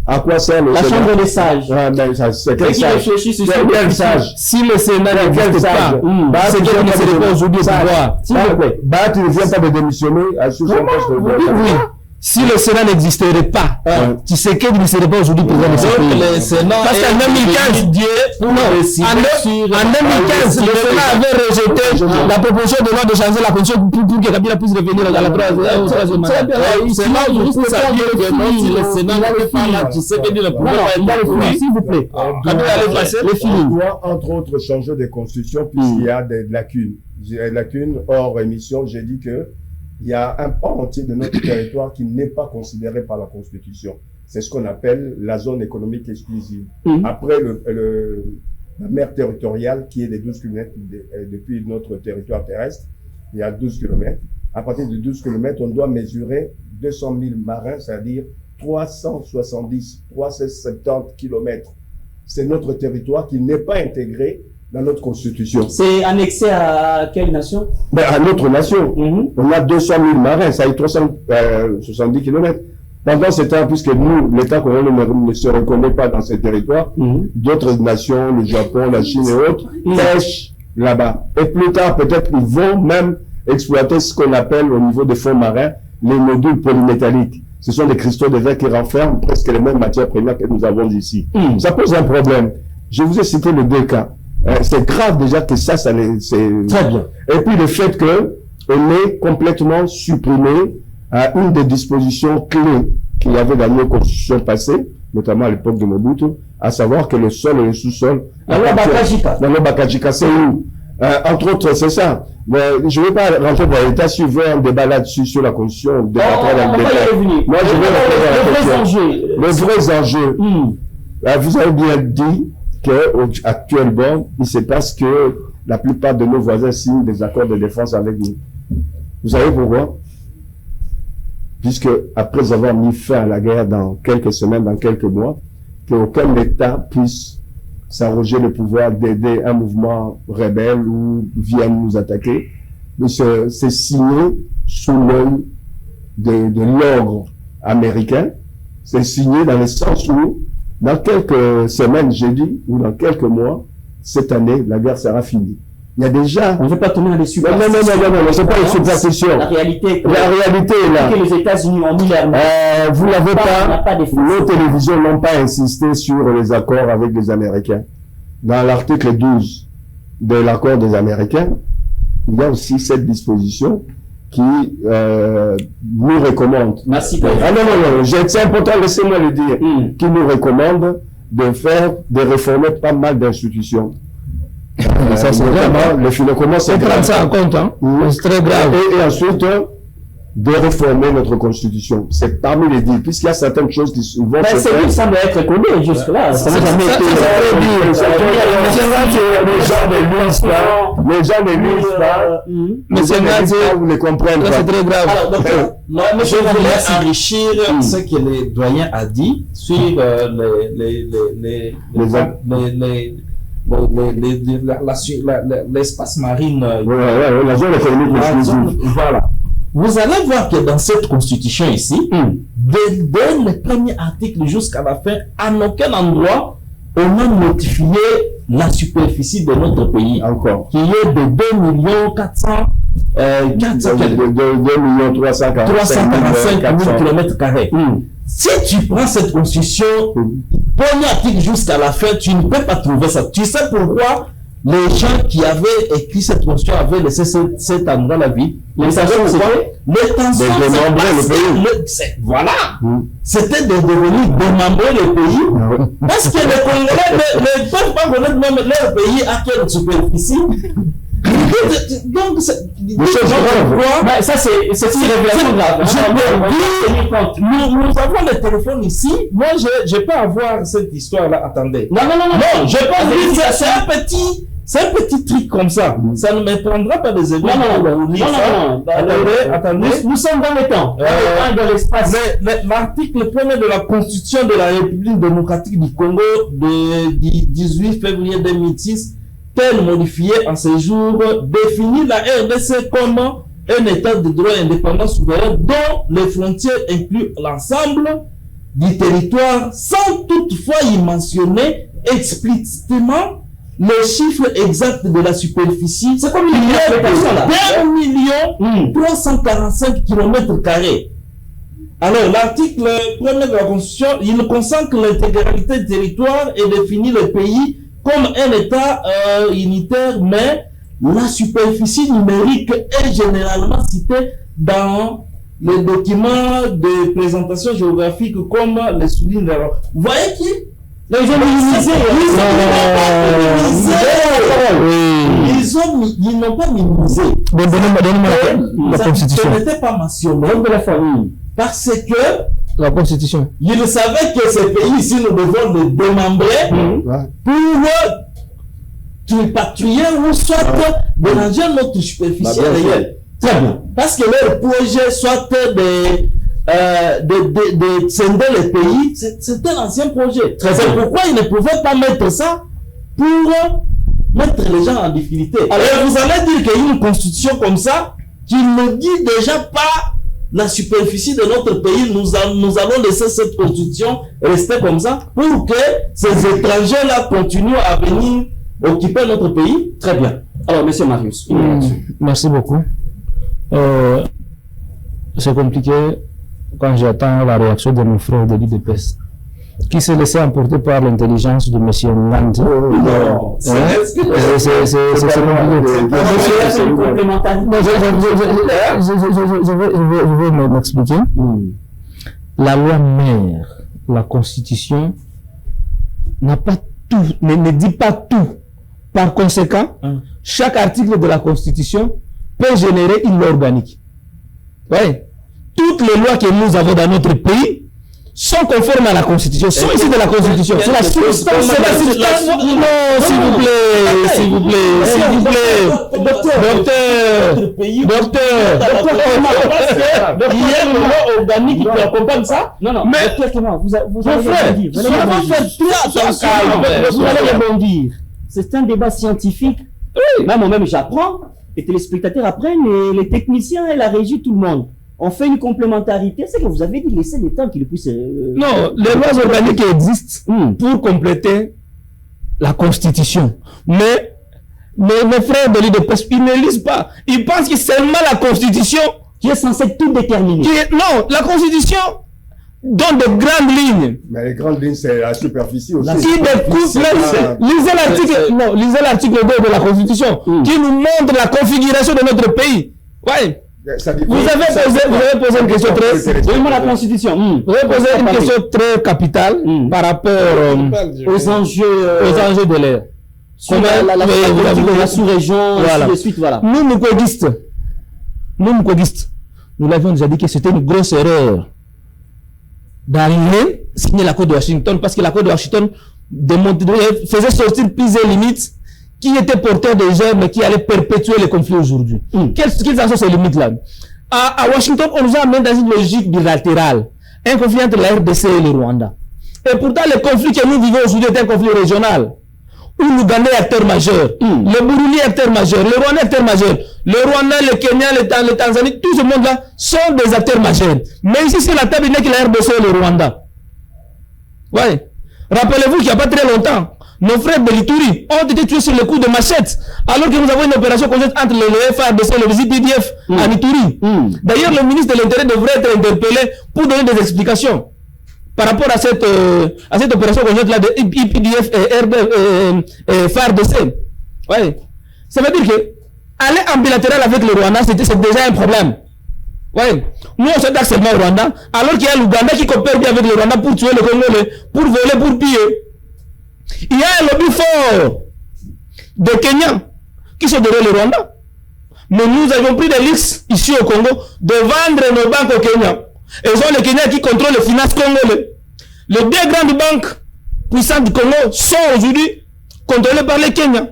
à quoi sert le Sénat? La Chambre des sages. C'est quel sage? Quel sage? Si le Sénat n'existe pas, c'est qu'il ne serait pas aujourd'hui au pouvoir. S'il vous plaît. Tu ne viens pas de démissionner sous son poste. Oui. Si le Sénat n'existerait pas, Tshisekedi ne serait pas aujourd'hui président de ce pays. Parce qu'en 2015, le Sénat avait rejeté la proposition de loi de changer la constitution pour que Kabila puisse revenir à la troisième mandat. Si le Sénat n'avait pas là, Tshisekedi ne pouvait pas être. S'il vous plaît. On doit, entre autres, changer de constitution puisqu'il y a des lacunes. Des lacunes hors émission, j'ai dit que il y a un pan entier de notre territoire qui n'est pas considéré par la Constitution. C'est ce qu'on appelle la zone économique exclusive. Après la mer territoriale qui est de 12 km depuis notre territoire terrestre, il y a 12 km. À partir de 12 km, on doit mesurer 200 000 marins, c'est-à-dire 370 km. C'est notre territoire qui n'est pas intégré dans notre constitution. C'est annexé à quelle nation? À notre nation. On a 200 000 marins, ça fait 370 km. Pendant ce temps, puisque nous, l'État congolais ne se reconnaît pas dans ces territoires, d'autres nations, le Japon, la Chine et autres, pêchent là-bas. Et plus tard, peut-être, ils vont même exploiter ce qu'on appelle au niveau des fonds marins, les modules polymétalliques. Ce sont des cristaux de verre qui renferment presque les mêmes matières premières que nous avons ici. Ça pose un problème. Je vous ai cité les deux cas. C'est grave déjà que c'est très bien. Et puis le fait que on ait complètement supprimé une des dispositions clés qu'il y avait dans nos constitutions passées, notamment à l'époque de Mobutu, à savoir que le sol et le sous-sol. Dans le Bakajika, c'est où? Entre autres, c'est ça. Mais je ne vais pas rentrer dans l'état si vous voulez un débat là-dessus sur la constitution. Moi, je vais rentrer dans les vrais enjeux. Vous avez bien dit qu'actuellement, il se passe que la plupart de nos voisins signent des accords de défense avec nous. Vous savez pourquoi? Puisque après avoir mis fin à la guerre dans quelques semaines, dans quelques mois, qu'aucun État puisse s'arroger le pouvoir d'aider un mouvement rebelle ou vienne nous attaquer, mais c'est signé sous l'œil de l'ordre américain. C'est signé dans le sens où dans quelques semaines, j'ai dit, ou dans quelques mois, cette année, la guerre sera finie. Il y a déjà... On ne veut pas tourner dans les superstitions. Non, c'est pas les superstitions. La réalité est là. Que les États-Unis ont mis leur main. Vous l'avez pas. Nos télévisions n'ont pas insisté sur les accords avec les Américains. Dans l'article 12 de l'accord des Américains, il y a aussi cette disposition qui nous recommande. Merci. Non, c'est important, laissez-moi le dire, qui nous recommande de réformer pas mal d'institutions. Ça, c'est grave. Le financement, c'est prendre ça en compte, hein. C'est très grave. Et ensuite, de réformer notre constitution. C'est parmi les deals, puisqu'il y a certaines choses qui vont se faire. Ça semble être connu jusque-là. Ça n'a jamais été. Les gens ne lisent pas. Mais c'est grave. Vous ne comprenez pas. C'est très grave. Je voulais enrichir ce que le doyen a dit sur l'espace marine. La zone économique exclusive. Voilà. Vous allez voir que dans cette constitution ici, dès le premier article jusqu'à la fin, à aucun endroit, on a notifié la superficie de notre pays. Encore. Qui est de 2 345 000 km². Si tu prends cette constitution, premier article jusqu'à la fin, tu ne peux pas trouver ça. Tu sais pourquoi les gens qui avaient écrit cette constitution avaient laissé cet endroit la vie. Les tensions, voilà. C'était de devenir démembrer le pays. Parce que les Congolais ne peuvent pas connaître même leur pays à quelle superficie. Donc, ça c'est une révélation grave. Nous avons le téléphone ici. Moi, je peux avoir cette histoire-là. Attendez. Non. Je peux dire, C'est un petit truc comme ça. Ça ne me prendra pas des événements. Non. Attendez. Nous sommes dans le temps. Dans l'espace. Mais l'article 1er de la Constitution de la République démocratique du Congo du 18 février 2006, tel modifié en ce jour, définit la RDC comme un État de droit indépendant souverain dont les frontières incluent l'ensemble du territoire sans toutefois y mentionner explicitement le chiffre exact de la superficie. C'est comme une interprétation là. 1,345 km². Alors, l'article 1er de la Constitution, il consacre l'intégralité du territoire et définit le pays comme un État unitaire, mais la superficie numérique est généralement citée dans les documents de présentation géographique comme les souligne. Vous voyez qui? Les gens minimisés. Ils n'ont pas minimisé. Donnez-moi la Constitution. Ça n'était pas mentionné De la famille. parce que La Constitution. ils savaient que ces pays ici, nous devons les démembrer pour tripatouiller ou soit déranger notre superficie réelle. Très bien. Parce que leur projet soit de scinder les pays, c'était l'ancien projet. C'est pourquoi ils ne pouvaient pas mettre ça pour mettre les gens en difficulté. Alors vous allez dire qu'il y a une constitution comme ça qui ne dit déjà pas la superficie de notre pays. Nous allons laisser cette constitution rester comme ça pour que ces étrangers-là continuent à venir occuper notre pays. Très bien. Alors, monsieur Marius. Merci beaucoup. C'est compliqué quand j'attends la réaction de mon frère de l'IDPS, qui s'est laissé emporter par l'intelligence de monsieur Ngandi. C'est Je vais m'expliquer. La loi mère, la Constitution, n'a pas tout, ne dit pas tout. Par conséquent, chaque article de la Constitution peut générer une loi organique. Oui. Toutes les lois que nous avons dans notre pays sont conformes à la Constitution, sont issues de la Constitution. C'est la substance. Non, s'il vous plaît. Docteur. Il y a une loi organique qui accompagne ça. Non. Mais vous allez rebondir. C'est un débat scientifique. Moi, moi-même, j'apprends. Et téléspectateurs apprennent, et les techniciens et la régie, tout le monde. On fait une complémentarité. C'est que vous avez dit laisser le temps qu'il puisse. Non, les lois organiques existent pour compléter la Constitution. Mais mes frères de l'IDPS, ils ne lisent pas. Ils pensent que c'est seulement la Constitution qui est censée tout déterminer. Non, la Constitution donne de grandes lignes. Mais les grandes lignes, c'est la superficie aussi. Qui découpe, lisez l'article 2 de la Constitution, qui nous montre la configuration de notre pays. Ouais. Vous avez posé une question très... Donne-moi la Constitution. Vous avez posé une question très capitale par rapport aux enjeux de l'air. La sous-région, voilà. de suite, voilà. Nous, nous l'avions déjà dit que c'était une grosse erreur d'arriver à signer l'accord de Washington, parce que l'accord de Washington faisait sortir plus et limites qui étaient porteurs de germes qui allaient perpétuer les conflits aujourd'hui. Quelles sont ces limites-là? À Washington, on nous a amené dans une logique bilatérale, un conflit entre la RDC et le Rwanda. Et pourtant, le conflit que nous vivons aujourd'hui est un conflit régional, où l'Ouganda est acteur majeur, le Burundi est acteur majeur, le Rwanda est acteur majeur, le Rwanda, le Kenya, le Tanzanie, tout ce monde-là sont des acteurs majeurs. Mais ici, c'est la table, il n'y a que la RDC et le Rwanda. Ouais. Rappelez-vous qu'il n'y a pas très longtemps, nos frères de l'Ituri ont été tués sur le coup de machette, alors que nous avons une opération conjointe entre le FARDC et le ZPDF en Ituri. D'ailleurs, le ministre de l'Intérieur devrait être interpellé pour donner des explications par rapport à cette opération conjointe-là de IPDF et FARDC. Ouais. Ça veut dire que aller en bilatéral avec le Rwanda, c'est déjà un problème. Ouais. Nous, on s'attaque seulement au Rwanda, alors qu'il y a l'Ouganda qui coopère bien avec le Rwanda pour tuer le Congolais, pour voler, pour piller. Il y a un lobby fort de Kenyans qui sont derrière le Rwanda. Mais nous avons pris des luxe ici au Congo de vendre nos banques au Kenya. Et ce sont les Kenyans qui contrôlent les finances congolais. Les deux grandes banques puissantes du Congo sont aujourd'hui contrôlées par les Kenyans.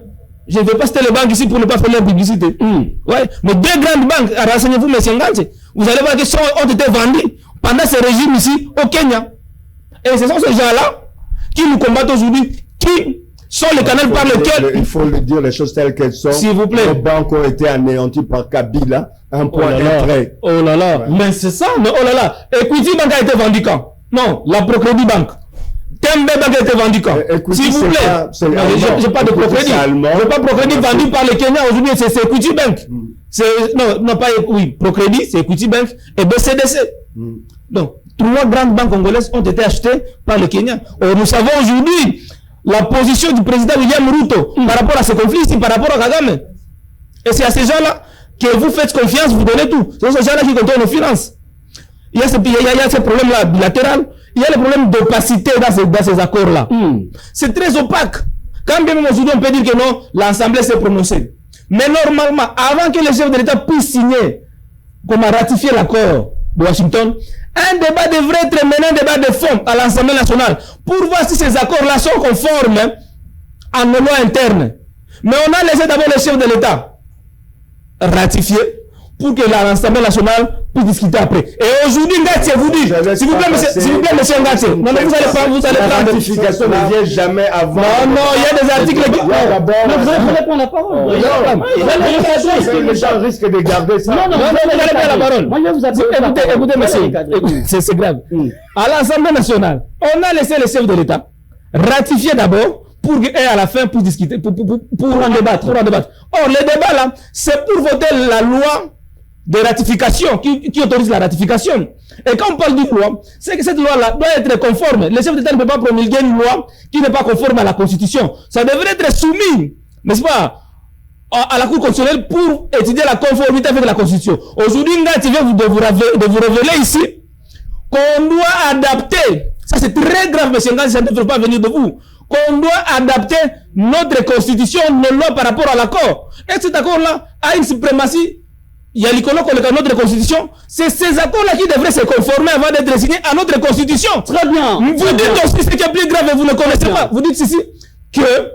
Je ne vais pas citer les banques ici pour ne pas faire leur publicité. Ouais. Mais 2 grandes banques, renseignez-vous, M. Ngantse, vous allez voir que ont été vendus pendant ce régime ici au Kenya. Et ce sont ces gens-là qui nous combattent aujourd'hui, qui sont les canaux par lesquels... Il faut le dire les choses telles qu'elles sont. S'il vous plaît. Les banques ont été anéanties par Kabila, un point d'entrée. Oh là là, mais c'est ça, mais oh là là. Equity Bank a été vendu quand? Non, la Procrédit Bank. Tembe Bank a été vendu quand? S'il vous plaît. Je n'ai pas de Procrédit. Je n'ai pas Procrédit vendu par les Kenyans aujourd'hui, c'est Equity Bank. Non, pas, oui, Procrédit, c'est Equity Bank et BCDC. Donc, 3 grandes banques congolaises ont été achetées par les Kenyans. Nous savons aujourd'hui la position du président William Ruto par rapport à ce conflit ici, par rapport à Kagame. Et c'est à ces gens-là que vous faites confiance, vous donnez tout. C'est ces gens-là qui contrôlent nos finances. Il y a ce problème-là bilatéral. Il y a le problème d'opacité dans ces accords-là. C'est très opaque. Quand bien même aujourd'hui on peut dire que non, l'Assemblée s'est prononcée. Mais normalement, avant que les chefs de l'État puissent signer, comme à ratifier l'accord de Washington, un débat devrait être mené, un débat de fond à l'Assemblée nationale pour voir si ces accords-là sont conformes à nos lois internes. Mais on a laissé d'abord les chefs de l'État ratifier pour que l'Assemblée nationale puisse discuter après. Et aujourd'hui, Ngati, vous dit, s'il vous plaît, monsieur Ngati, non, mais vous allez prendre. La ratification ne vient jamais avant. Non, il y a des articles qui. Non, vous allez prendre la parole. Les gens risquent de garder ça. Non, vous allez prendre la parole. Moi, je vous ai écoutez, monsieur, c'est grave. À l'Assemblée nationale, on a laissé les chefs de l'État ratifier d'abord et à la fin pour discuter, pour en débattre. Or, le débat là, c'est pour voter la loi de ratification, qui autorise la ratification. Et quand on parle d'une loi, c'est que cette loi-là doit être conforme. Le chef d'État ne peut pas promulguer une loi qui n'est pas conforme à la Constitution. Ça devrait être soumis, n'est-ce pas, à la Cour constitutionnelle pour étudier la conformité avec la Constitution. Aujourd'hui, Ngati vient de vous révéler ici qu'on doit adapter, ça c'est très grave, monsieur Ngati, ça ne devrait pas venir de vous, qu'on doit adapter notre Constitution, nos lois par rapport à l'accord. Et cet accord-là a une suprématie. Il y a l'icône de notre Constitution. C'est ces accords-là qui devraient se conformer avant d'être signés à notre Constitution. Très bien. Vous dites aussi ce qui est plus grave et vous ne connaissez pas. Vous dites ici que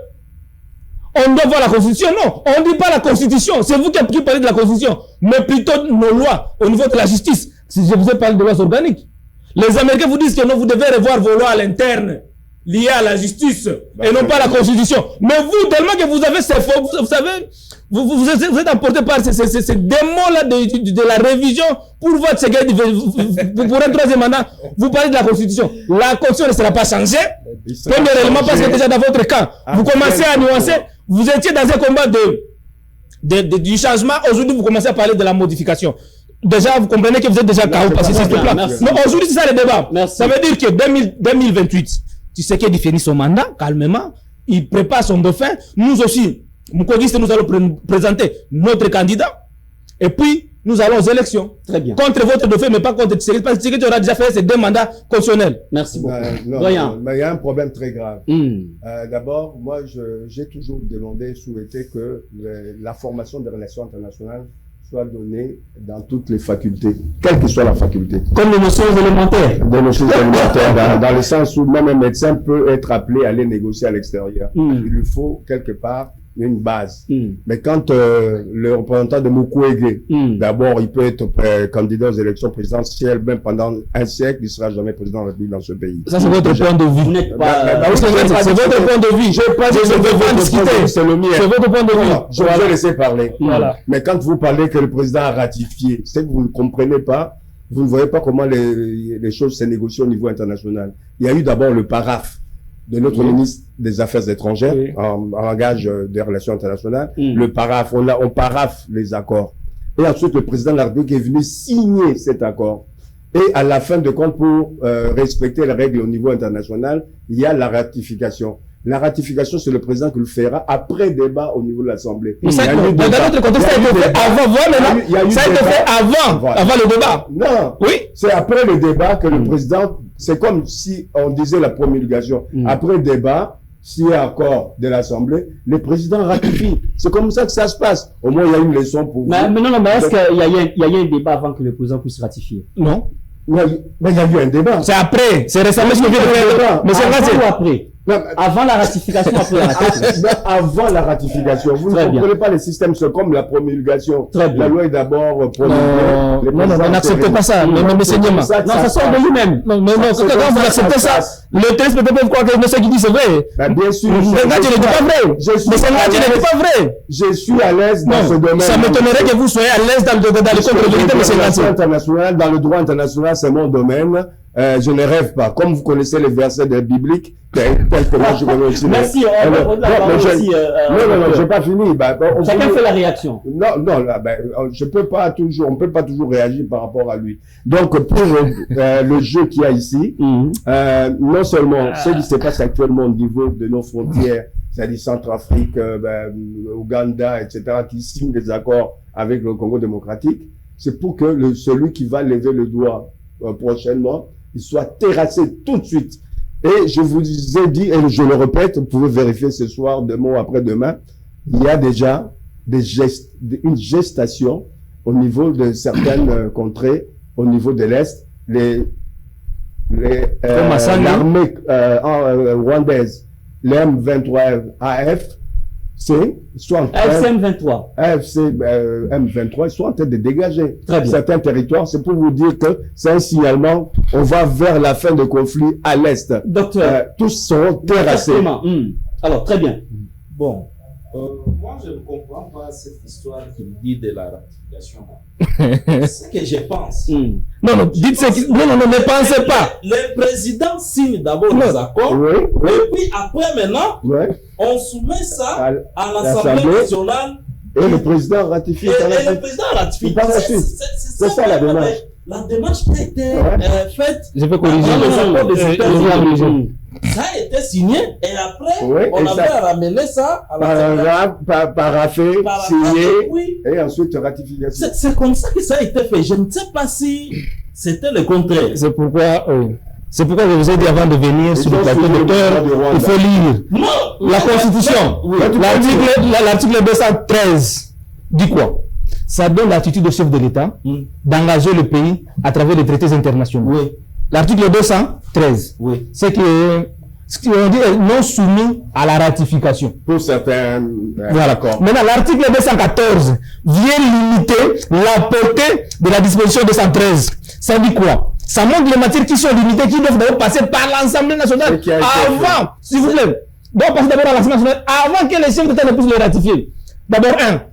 on doit voir la Constitution. Non, on ne dit pas la Constitution. C'est vous qui parlez de la Constitution. Mais plutôt nos lois au niveau de la justice. Si je vous ai parlé de lois organiques. Les Américains vous disent que non, vous devez revoir vos lois à l'interne, liées à la justice, et non pas la Constitution. Mais vous, tellement que vous avez ces faux, vous savez, vous êtes emporté par ces démons-là de la révision pour voir ce que pour un troisième mandat, vous parlez de la Constitution. La Constitution ne sera pas changée. Premièrement, parce que déjà dans votre camp, vous commencez à nuancer. Vous étiez dans un combat du changement. Aujourd'hui, vous commencez à parler de la modification. Déjà, vous comprenez que vous êtes déjà KO parce que c'est ce plan. Mais aujourd'hui, c'est ça le débat. Merci. Ça veut dire que 2028, Tshisekedi finit son mandat calmement. Il prépare son dauphin. Nous aussi, Moukogiste, nous allons présenter notre candidat. Et puis, nous allons aux élections. Très bien. Contre votre dauphin, mais pas contre Tshisekedi. Parce que Tshisekedi aura déjà fait ses 2 mandats constitutionnels. Merci beaucoup. Non, mais il y a un problème très grave. D'abord, moi, j'ai toujours demandé, souhaité que la formation des relations internationales soit donnée dans toutes les facultés, quelle que soit la faculté. Comme les notions élémentaires. Des notions élémentaires, dans le sens où même un médecin peut être appelé à aller négocier à l'extérieur. Il lui faut quelque part une base. Mais quand le représentant de Mukwege, d'abord, il peut être candidat aux élections présidentielles, même pendant un siècle, il ne sera jamais président de la République dans ce pays. Ça, c'est votre point de vue. Vous n'êtes pas... c'est votre point de vue. Je ne veux pas discuter. C'est le mien. C'est votre point de vue. Je vais laisser parler. Voilà. Mais quand vous parlez que le président a ratifié, c'est que vous ne comprenez pas, vous ne voyez pas comment les choses se négocient au niveau international. Il y a eu d'abord le paraphe de notre ministre des Affaires étrangères, en langage des relations internationales. Le paraphe, on paraphe les accords. Et ensuite, le président de la République est venu signer cet accord. Et à la fin de compte, pour respecter les règles au niveau international, il y a la ratification. La ratification, c'est le président qui le fera après débat au niveau de l'Assemblée. Mais ça, dans notre contexte, ça a été fait avant, ça a été fait avant le débat. Non. Oui. C'est après le débat que le président, c'est comme si on disait la promulgation. Après le débat, s'il y a accord de l'Assemblée, le président ratifie. C'est comme ça que ça se passe. Au moins, il y a une leçon pour vous. Mais non, mais est-ce qu'il y a eu un débat avant que le président puisse ratifier? Non. Mais il y a eu un débat. C'est après. C'est récemment ce que je viens de faire. Mais c'est vrai, c'est après. Non, Avant la ratification, après la ratification. avant la ratification, vous ne Très bien. comprenez pas les systèmes, c'est comme la promulgation. Très bien. La loi est d'abord promulguée. les Non, présidents n'acceptez pas ça, mais c'est Seigneur. comme ça que Non, ça sort de lui-même. Non, mais non, C'est quand comme vous ça acceptez que ça ça, passe. le téléspectateur peut croire que ce qu'il dit c'est vrai. Ben, bien sûr. Mais là, tu n'es pas vrai. Je suis Mais c'est là, à tu l'aise. n'es pas vrai. Je suis à l'aise dans ce Non, domaine. ça m'étonnerait que vous soyez à l'aise dans le code de l'unité, mais c'est gentil. international, dans le droit international, c'est mon domaine. Je ne rêve pas. Comme vous connaissez les versets bibliques, tels que moi je connais aussi. Merci, on va prendre la parole aussi. Non, j'ai pas fini. Chacun fait la réaction. Non, là, je peux pas toujours, on peut pas toujours réagir par rapport à lui. Donc, pour le jeu qu'il y a ici, non seulement ce qui se passe actuellement au niveau de nos frontières, c'est-à-dire Centrafrique, Ouganda, etc., qui signent des accords avec le Congo démocratique, c'est pour que celui qui va lever le doigt prochainement, il soit terrassé tout de suite. Et je vous ai dit, et je le répète, vous pouvez vérifier ce soir, demain ou après-demain, il y a déjà une gestation au niveau de certaines contrées, au niveau de l'Est. L'armée rwandaise, les M23 AFC, sont en train, AFC-M23. AFC M23, ils sont en train de dégager Très bien. certains territoires. C'est pour vous dire que c'est un signalement. On va vers la fin du conflit à l'Est. Docteur. Tous seront terrassés. Exactement. Alors, très bien. Bon, moi je ne comprends pas cette histoire qu'il dit de la ratification. Ce que je pense. Non, dites ce qui... Non, ne pensez pas. Le président signe d'abord les accords, Oui, et puis après maintenant, oui. on soumet ça à l'Assemblée l'Assemblée nationale Et le président ratifie. et le président ratifie. Par la suite. C'est ça la démarche. La démarche qui a été faite Je peux corriger. dans les accords des États-Unis. Je Ça a été signé et après, Oui, on et avait ça- ramené ça à la paraffé, signé, Oui. et ensuite ratification. C'est comme ça que ça a été fait. Je ne sais pas si c'était le contraire. C'est pourquoi je vous ai dit avant de venir sur le ont plateau suivi le docteur, droit du Rwanda. il faut lire. Non, La Constitution, Oui. l'article 213 dit quoi? Ça donne l'attitude au chef de l'État d'engager le pays à travers les traités internationaux. Oui. L'article 213, Oui. c'est que ce qu'on dit est non soumis à la ratification. Pour certains Voilà. accords. Maintenant, l'article 214 vient limiter la portée de la disposition 213. Ça dit quoi? Ça montre les matières qui sont limitées, qui doivent d'abord passer par l'Assemblée nationale Et qui a été avant, s'il vous plaît. Doivent passer d'abord à l'Assemblée nationale avant que les chefs d'État ne puissent le ratifier. D'abord,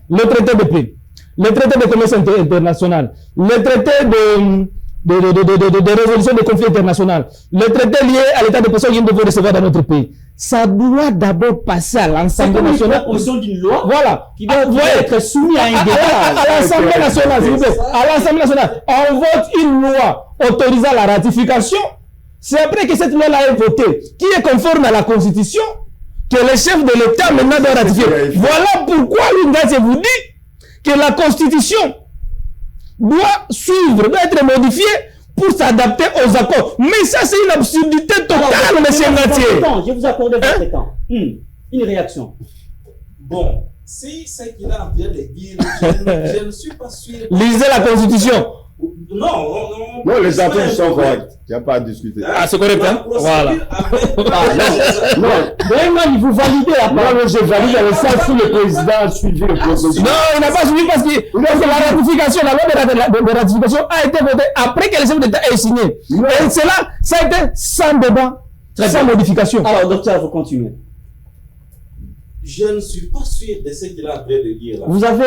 le traité de paix, le traité de commerce international, le traité de résolution des conflits internationaux, le traité lié à l'état de personnes qui devons recevoir dans notre pays. Ça doit d'abord passer à l'Assemblée nationale. proposition d'une loi Voilà. qui doit être soumise à un À débat. l'Assemblée nationale, s'il vous plaît. À l'Assemblée nationale, on vote une loi autorisant la ratification. C'est après que cette loi-là est votée, qui est conforme à la Constitution, que le chef de l'État maintenant doit ratifier. Voilà pourquoi l'UNGAS vous dit que la Constitution doit suivre, doit être modifiée pour s'adapter aux accords. Mais ça, c'est une absurdité totale, monsieur Ngatier. Je vous accorde votre temps. Une réaction. Bon, si c'est qu'il a en train de dire, je ne suis pas sûr. Lisez la Constitution. Non, les articles sont corrects. Il n'y a pas à discuter. Ah, c'est correct, hein? Voilà. Non, Vraiment, il vous valide la parole. non, je valide le sens où le président a suivi le processus. Non, il n'a pas suivi parce que la ratification, la loi de ratification a été votée après que le chef d'État ait signé. Et cela, ça a été sans débat, sans modification. Alors, docteur, vous continuez. Je ne suis pas sûr de ce qu'il a en train de dire là. Vous avez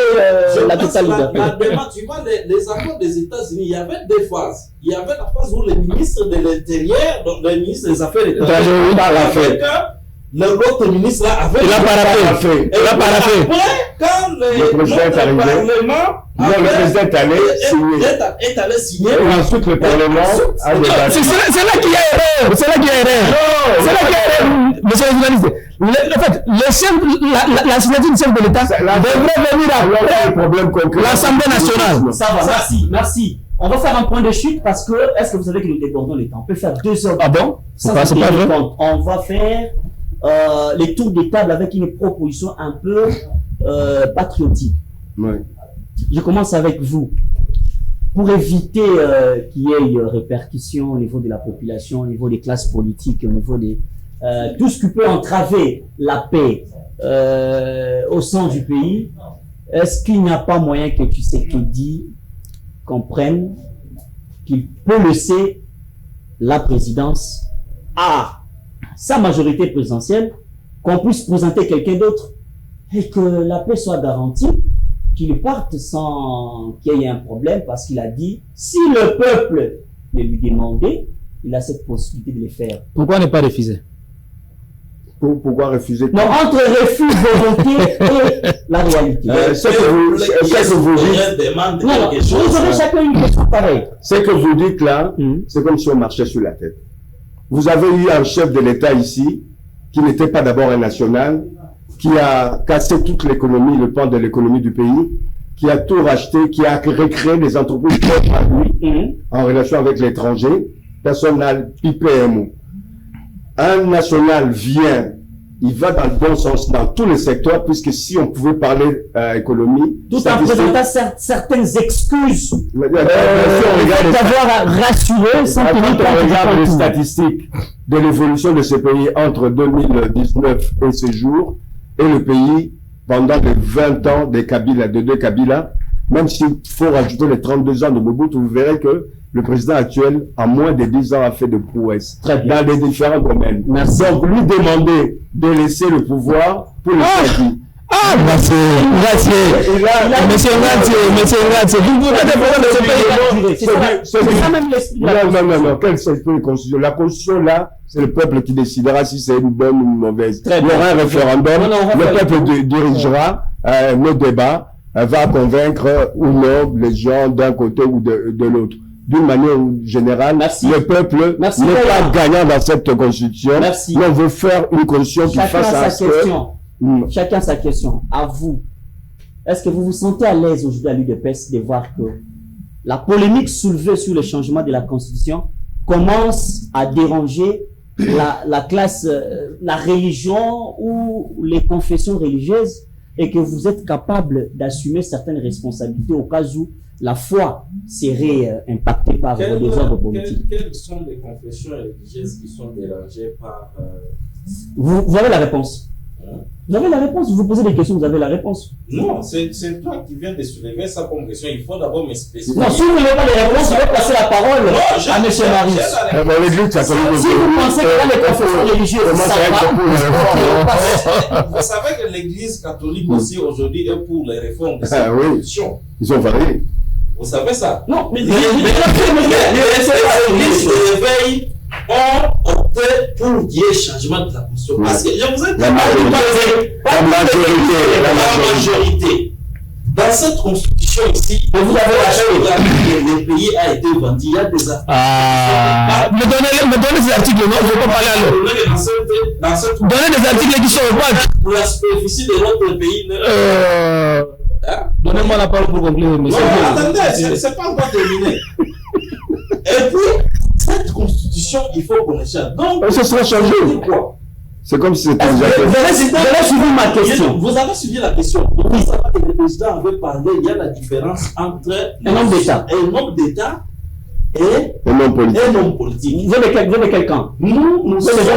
la totale liberté. La demande, tu vois, les accords des États-Unis, il y avait deux phases. Il y avait la phase où le ministre de l'Intérieur, donc le ministre des Affaires étrangères, l'autre ministre là avait. Il a paraffé. Il a paraffé. Après, quand Le président est arrivé. Parlement. Non, le président est allé signer. Est allé signer. Et ensuite, le Parlement a débattu. C'est là qu'il y a erreur. C'est là qu'il y a erreur. C'est là qu'il y a erreur. Monsieur le journaliste. En fait, la signature du chef de l'État devrait venir après l'Assemblée nationale. Ça va, merci. On va faire un point de chute parce que, est-ce que vous savez que nous débordons les temps? On peut faire 2 heures. Ah bon? Ça, C'est pas vrai. on va faire les tours de table avec une proposition un peu patriotique. Oui. Je commence avec vous. Pour éviter qu'il y ait répercussions au niveau de la population, au niveau des classes politiques, au niveau des tout ce qui peut entraver la paix au sein du pays, est-ce qu'il n'y a pas moyen que Tshisekedi comprenne qu'il peut laisser la présidence à sa majorité présidentielle, qu'on puisse présenter quelqu'un d'autre et que la paix soit garantie, qu'il parte sans qu'il y ait un problème, parce qu'il a dit, si le peuple le lui demandait, il a cette possibilité de le faire. Pourquoi ne pas refuser? Pourquoi refuser? Non, entre refus, volonté et la réalité. Ce que vous dites, Non, vous avez chacun une question pareille. ce que vous dites là, c'est comme si on marchait sur la tête. Vous avez eu un chef de l'État ici, qui n'était pas d'abord un national, qui a cassé toute l'économie, le pan de l'économie du pays, qui a tout racheté, qui a recréé des entreprises propres à lui, en relation avec l'étranger. Personne n'a pipé un mot. Un national vient, il va dans le bon sens dans tous les secteurs, puisque si on pouvait parler économie, Tout en présentant certaines excuses d'avoir d'avoir rassuré sans tenir quand on compte regarde les du statistiques de l'évolution de ce pays entre 2019 et ce jour, et le pays, pendant les 20 ans des Kabila, de deux Kabila, même s'il faut rajouter les 32 ans de Mobutu, vous verrez que le président actuel, en moins de 10 ans, a fait de prouesses dans les différents domaines. Merci. Donc, lui demander de laisser le pouvoir pour le faire. Monsieur Ngatse, vous voulez des problèmes de ce pays? C'est ça même l'esprit. Non. Quel c'est la constitution? La constitution, là, c'est le peuple qui décidera si c'est une bonne ou une mauvaise. Il y aura un référendum, le peuple dirigera nos débats, va convaincre ou non les gens d'un côté ou de l'autre. D'une manière générale, le peuple n'est pas gagnant dans cette constitution. Merci. Mais on veut faire une constitution qui fasse à ce que... Chacun sa question. À vous, est-ce que vous vous sentez à l'aise aujourd'hui à l'UDPS de voir que la polémique soulevée sur le changement de la Constitution commence à déranger la classe, la religion ou les confessions religieuses, et que vous êtes capable d'assumer certaines responsabilités au cas où la foi serait impactée par des désordres politiques? Quelles sont les confessions religieuses qui sont dérangées par... Vous avez la réponse. Vous avez la réponse, vous posez des questions, vous avez la réponse. Non, c'est toi qui viens de soulever ça comme question. Il faut d'abord me spécifier. Non, si vous n'avez pas les réponses, je vais passer la parole à M. Marius. Si vous pensez que dans les confessions religieuses, ça va. Vous savez que l'Église catholique aussi aujourd'hui est pour les réformes de cette constitution. Ils ont varié. Vous savez ça? Non, mais les réveils ont opté pour qu'il y ait changement de la constitution. Parce que je vous ai dit la majorité. Dans cette constitution ici, vous avez acheté le pays a été vendu. Il y a des articles. Me donnez ces articles, non, je ne veux pas parler à l'autre. Donnez des articles qui sont opaques. Pour la superficie de notre pays. Donnez-moi la parole pour conclure, monsieur. Non, attendez, c'est pas encore terminé. Et puis, cette constitution, il faut qu'on échappe. Donc, ce sera changé. C'est comme si c'était déjà fait. Vous avez suivi ma question. Vous avez suivi la question. Vous savez que le président avait parlé, il y a la différence entre un homme d'État et un homme politique. Vous avez quel camp? Nous sommes des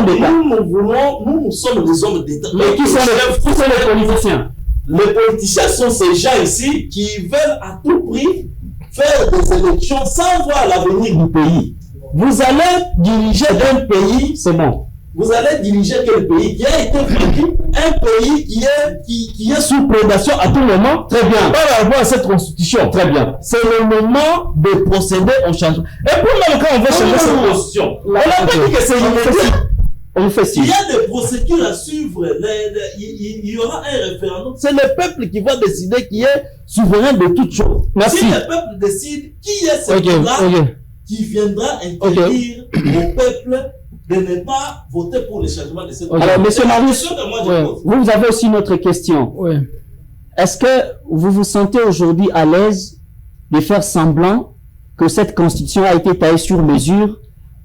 hommes d'État. Mais qui sont les politiciens? Les politiciens sont ces gens ici qui veulent à tout prix faire des élections sans voir l'avenir du pays. Vous allez diriger un pays, c'est bon. Vous allez diriger quel pays qui a été vaincu, un pays qui est sous prédation à tout moment. Très bien. Par rapport à cette constitution. Très bien. C'est le moment de procéder au changement. Et pour le cas, on veut changer cette constitution. On n'a pas dit que c'est immédiat. On fait si. Il y a des procédures à suivre. Il y aura un référendum. C'est le peuple qui va décider qui est souverain de toutes choses. Merci. Si le peuple décide qui est celui-là qui viendra interdire au peuple de ne pas voter pour le changement de cette Alors, monsieur Marius, vous avez aussi une autre question. Est-ce que vous vous sentez aujourd'hui à l'aise de faire semblant que cette constitution a été taillée sur mesure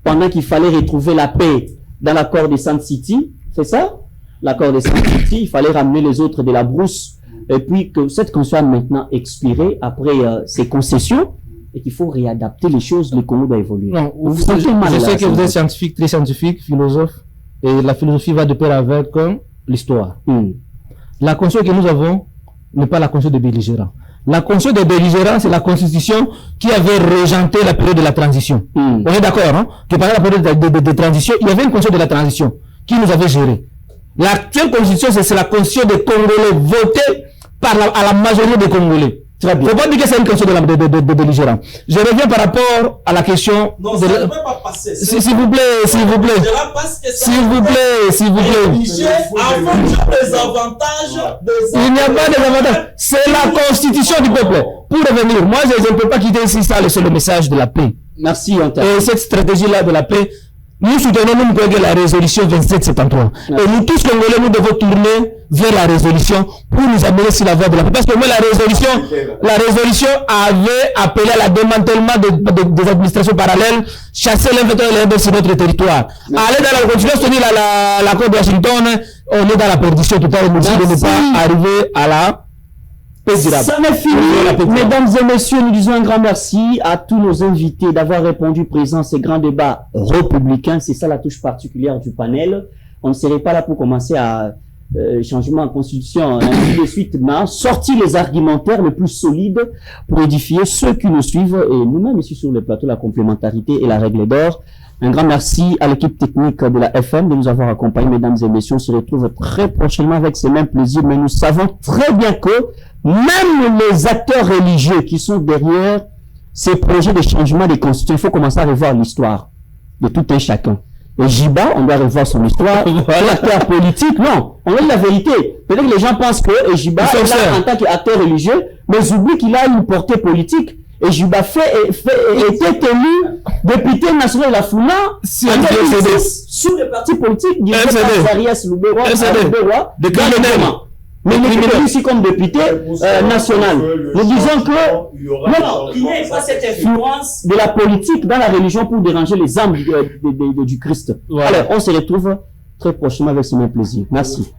pendant qu'il fallait retrouver la paix dans l'accord de Sun City? C'est ça? L'accord de Sun City, il fallait ramener les autres de la brousse, et puis que cette constitution a maintenant expiré après ses concessions, et qu'il faut réadapter les choses, le Congo doit évoluer. Non, je sais que vous êtes scientifique, très scientifique, philosophe. Et la philosophie va de pair avec l'histoire. La conscience que nous avons n'est pas la conscience des belligérants. La conscience des belligérants, c'est la constitution qui avait regenté la période de la transition. On est d'accord, hein? Que pendant la période de transition, il y avait une conscience de la transition qui nous avait géré. L'actuelle constitution, c'est la constitution des Congolais votée à la majorité des Congolais. Très bien. Faut pas dire que c'est une question de belligérants. Je reviens par rapport à la question. Non, ça ne peut pas passer. S'il vous plaît. S'il vous plaît. Avant des avantages. Il n'y a pas des avantages. C'est la constitution du peuple. Pour revenir, moi, je ne peux pas quitter ici ça, c'est le message de la paix. Merci, Antoine. Et cette stratégie-là de la paix, nous soutenons même que la résolution 2773. Et nous tous, Congolais, nous devons tourner vers la résolution pour nous amener sur la voie de la paix. Parce que moi, la résolution avait appelé à la démantèlement des administrations parallèles, chasser l'inventaire et l'indépendance sur notre territoire. Aller dans la continuation, soutenir l'accord de Washington, on est dans la perdition totale. Nous de ne pas arriver à la paix durable. Ça m'est fini. Mesdames et messieurs, nous disons un grand merci à tous nos invités d'avoir répondu présent à ces grands débats républicains. C'est ça la touche particulière du panel. On ne serait pas là pour commencer à changement en constitution, ainsi de suite, mais sortir les argumentaires les plus solides pour édifier ceux qui nous suivent et nous-mêmes ici sur le plateau, la complémentarité et la règle d'or. Un grand merci à l'équipe technique de la FM de nous avoir accompagnés, mesdames et messieurs. On se retrouve très prochainement avec ces mêmes plaisirs, mais nous savons très bien que même les acteurs religieux qui sont derrière ces projets de changement des constitutions, il faut commencer à revoir l'histoire de tout un chacun. Et Jiba, on doit revoir son histoire. L'acteur politique, non. On a dit la vérité. Peut-être que les gens pensent que Jiba est là en tant qu'acteur religieux, mais ils oublient qu'il a une portée politique. Et Jiba était élu député national de la Founa en 2006 sous le parti politique dirigé par Zarias Loubewa de Gouvernement. Mais il est élu ici comme député national. Nous disons que non, il n'y a pas cette influence de la politique dans la religion pour déranger les âmes du Christ. Voilà. Alors, on se retrouve très prochainement avec ce même plaisir. Merci.